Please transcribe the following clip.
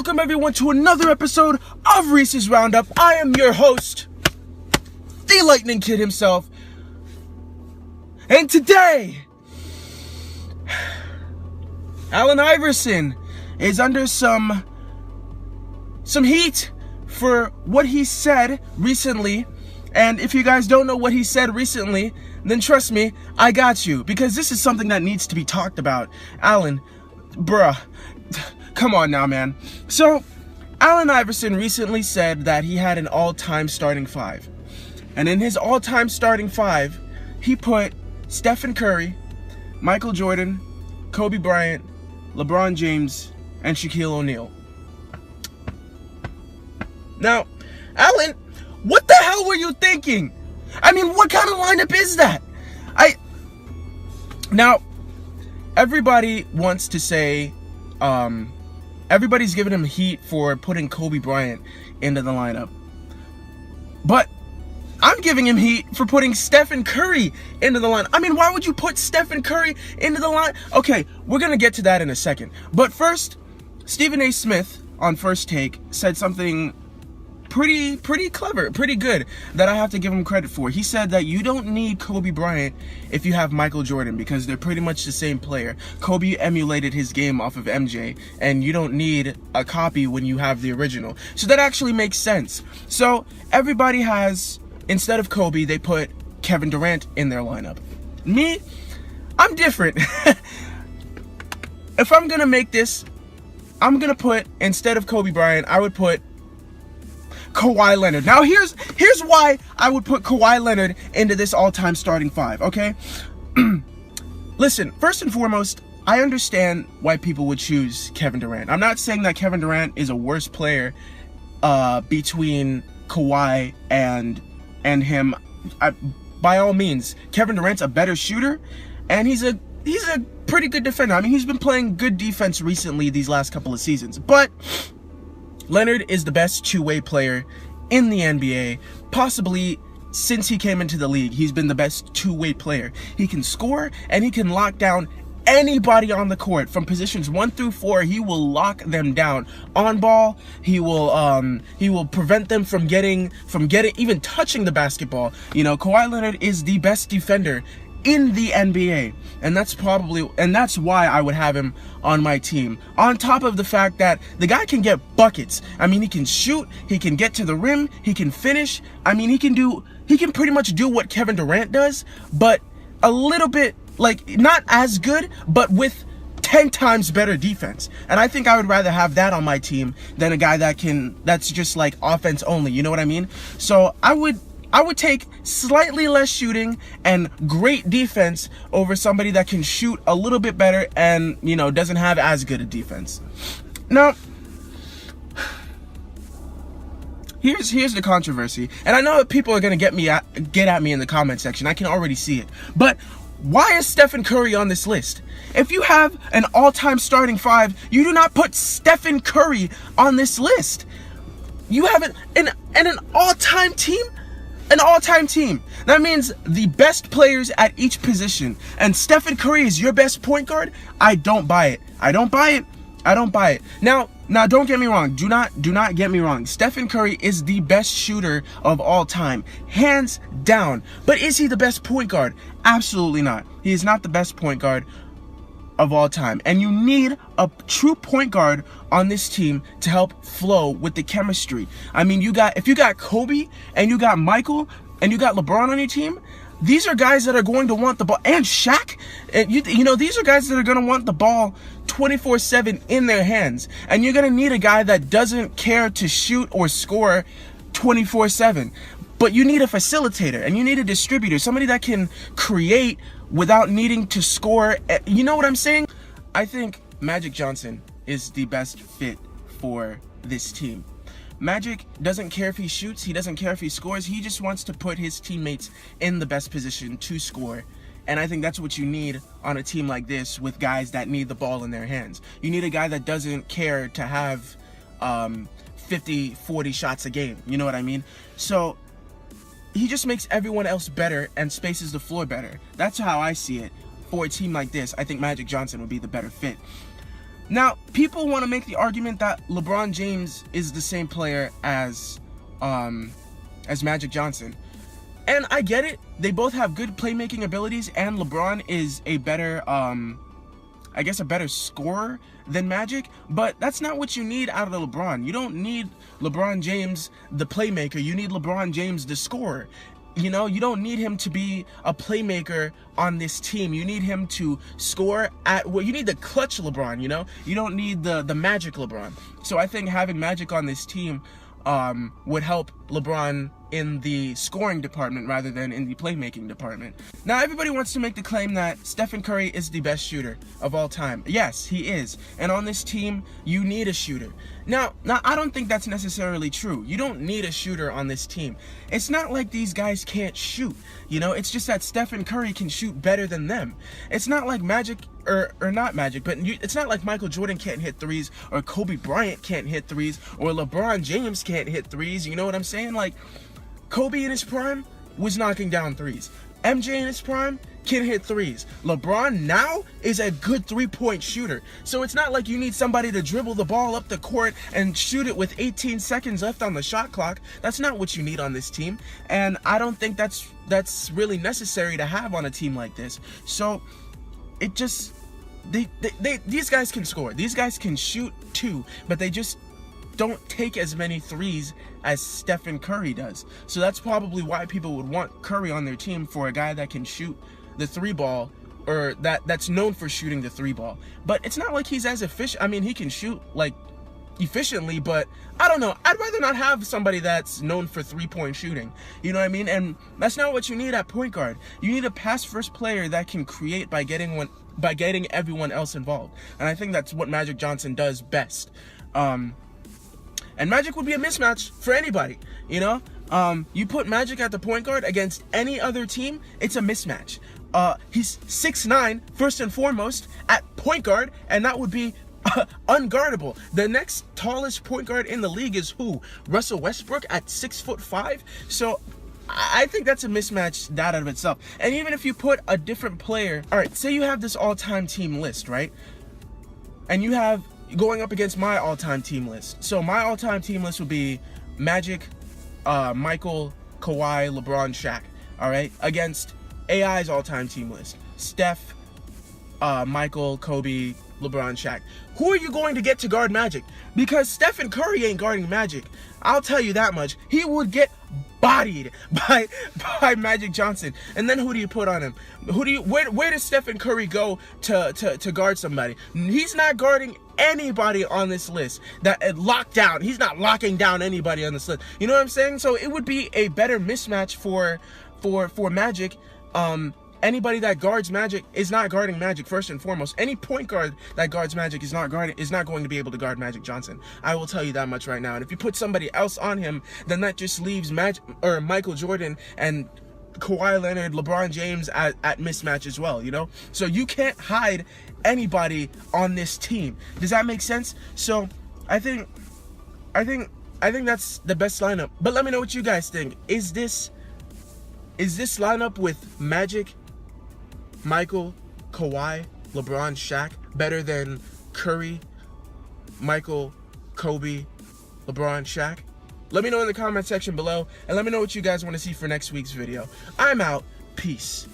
welcome everyone to another episode of Reese's Roundup. I am your host, the Lightning Kid himself. And today, Allen Iverson is under some heat for what he said recently. And if you guys don't know what he said recently, then trust me, I got you. Because this is something that needs to be talked about. Allen, bruh, come on now, man. So, Allen Iverson recently said that he had an all-time starting five. And in his all-time starting five, he put Stephen Curry, Michael Jordan, Kobe Bryant, LeBron James, and Shaquille O'Neal. Now, Allen, what the hell were you thinking? I mean, what kind of lineup is that? Now, everybody wants to say, everybody's giving him heat for putting Kobe Bryant into the lineup. But I'm giving him heat for putting Stephen Curry into the line. I mean, why would you put Stephen Curry into the line? Okay, we're going to get to that in a second. But first, Stephen A. Smith on First Take said something pretty clever, pretty good, that I have to give him credit for. He said that you don't need Kobe Bryant if you have Michael Jordan because they're pretty much the same player. Kobe emulated his game off of MJ, and you don't need a copy when you have the original. So that actually makes sense. So everybody has, instead of Kobe, they put Kevin Durant in their lineup. Me, I'm different. If I'm gonna make this, I'm gonna put, instead of Kobe Bryant, I would put Kawhi Leonard. Now here's why I would put Kawhi Leonard into this all-time starting five, okay? Listen, first and foremost, I understand why people would choose Kevin Durant. I'm not saying that Kevin Durant is a worse player between Kawhi and him. By all means, Kevin Durant's a better shooter, and he's a pretty good defender. I mean, he's been playing good defense recently these last couple of seasons, but Leonard is the best two-way player in the NBA, possibly since he came into the league. He's been the best two-way player. He can score and he can lock down anybody on the court from positions 1 through 4. He will lock them down on ball. He will prevent them from getting even touching the basketball. You know, Kawhi Leonard is the best defender in the NBA, and that's why I would have him on my team. On top of the fact that the guy can get buckets. I mean, he can shoot, he can get to the rim, he can finish. I mean, he can pretty much do what Kevin Durant does, but a little bit, like, not as good, but with 10 times better defense. And I think I would rather have that on my team than a guy that's just like offense only, you know what I mean? So I would take slightly less shooting and great defense over somebody that can shoot a little bit better and, you know, doesn't have as good a defense. Now, here's the controversy. And I know that people are going to get at me in the comment section. I can already see it. But why is Stephen Curry on this list? If you have an all-time starting five, you do not put Stephen Curry on this list. You have an all-time team? An all-time team. That means the best players at each position. And Stephen Curry is your best point guard? I don't buy it. I don't buy it. Now don't get me wrong. Do not get me wrong. Stephen Curry is the best shooter of all time. Hands down. But is he the best point guard? Absolutely not. He is not the best point guard of all time. And you need a true point guard on this team to help flow with the chemistry. I mean, if you got Kobe and you got Michael and you got LeBron on your team, these are guys that are going to want the ball, and Shaq, and you know, these are guys that are going to want the ball 24/7 in their hands. And you're going to need a guy that doesn't care to shoot or score 24/7. But you need a facilitator and you need a distributor, somebody that can create without needing to score. You know what I'm saying? I think Magic Johnson is the best fit for this team. Magic doesn't care if he shoots, he doesn't care if he scores, he just wants to put his teammates in the best position to score. And I think that's what you need on a team like this with guys that need the ball in their hands. You need a guy that doesn't care to have 50, 40 shots a game. You know what I mean? So he just makes everyone else better and spaces the floor better. That's how I see it. For a team like this, I think Magic Johnson would be the better fit. Now, people want to make the argument that LeBron James is the same player as Magic Johnson. And I get it. They both have good playmaking abilities, and LeBron is a better, I guess, a better scorer than Magic. But that's not what you need out of LeBron. You don't need LeBron James, the playmaker. You need LeBron James, the scorer. You know, you don't need him to be a playmaker on this team. You need him to score well, you need the clutch LeBron, you know? You don't need the Magic LeBron. So I think having Magic on this team would help LeBron in the scoring department rather than in the playmaking department. Now, everybody wants to make the claim that Stephen Curry is the best shooter of all time. Yes, he is. And on this team, you need a shooter. Now, I don't think that's necessarily true. You don't need a shooter on this team. It's not like these guys can't shoot. You know, it's just that Stephen Curry can shoot better than them. It's not like Magic, or not Magic, but it's not like Michael Jordan can't hit threes, or Kobe Bryant can't hit threes, or LeBron James can't hit threes. You know what I'm saying? Like, Kobe in his prime was knocking down threes. MJ in his prime can hit threes. LeBron now is a good three-point shooter. So it's not like you need somebody to dribble the ball up the court and shoot it with 18 seconds left on the shot clock. That's not what you need on this team. And I don't think that's really necessary to have on a team like this. So it just, these guys can score. These guys can shoot too, but they just don't take as many threes as Stephen Curry does. So that's probably why people would want Curry on their team, for a guy that can shoot the three ball, or that's known for shooting the three ball. But it's not like he's as efficient. I mean, he can shoot like efficiently, but I don't know. I'd rather not have somebody that's known for three-point shooting. You know what I mean? And that's not what you need at point guard. You need a pass-first player that can create by getting everyone else involved. And I think that's what Magic Johnson does best. And Magic would be a mismatch for anybody, you know? You put Magic at the point guard against any other team, it's a mismatch. He's 6'9", first and foremost, at point guard, and that would be unguardable. The next tallest point guard in the league is who? Russell Westbrook at 6'5". So I think that's a mismatch that out of itself. And even if you put a different player, all right, say you have this all-time team list, right? And you have going up against my all-time team list. So my all-time team list would be Magic, Michael, Kawhi, LeBron, Shaq. All right, against AI's all-time team list: Steph, Michael, Kobe, LeBron, Shaq. Who are you going to get to guard Magic? Because Stephen Curry ain't guarding Magic. I'll tell you that much. He would get bodied by Magic Johnson. And then who do you put on him? Where does Stephen Curry go to guard somebody? He's not guarding anybody on this list that locked down. He's not locking down anybody on this list. You know what I'm saying? So it would be a better mismatch for Magic. Anybody that guards Magic is not guarding Magic first and foremost. Any point guard that guards Magic is not going to be able to guard Magic Johnson. I will tell you that much right now. And if you put somebody else on him, then that just leaves Michael Jordan and Kawhi Leonard, LeBron James at mismatch as well, you know? So you can't hide anybody on this team. Does that make sense? So I think that's the best lineup. But let me know what you guys think. Is this lineup with Magic, Michael, Kawhi, LeBron, Shaq better than Curry, Michael, Kobe, LeBron, Shaq? Let me know in the comment section below, and let me know what you guys want to see for next week's video. I'm out. Peace.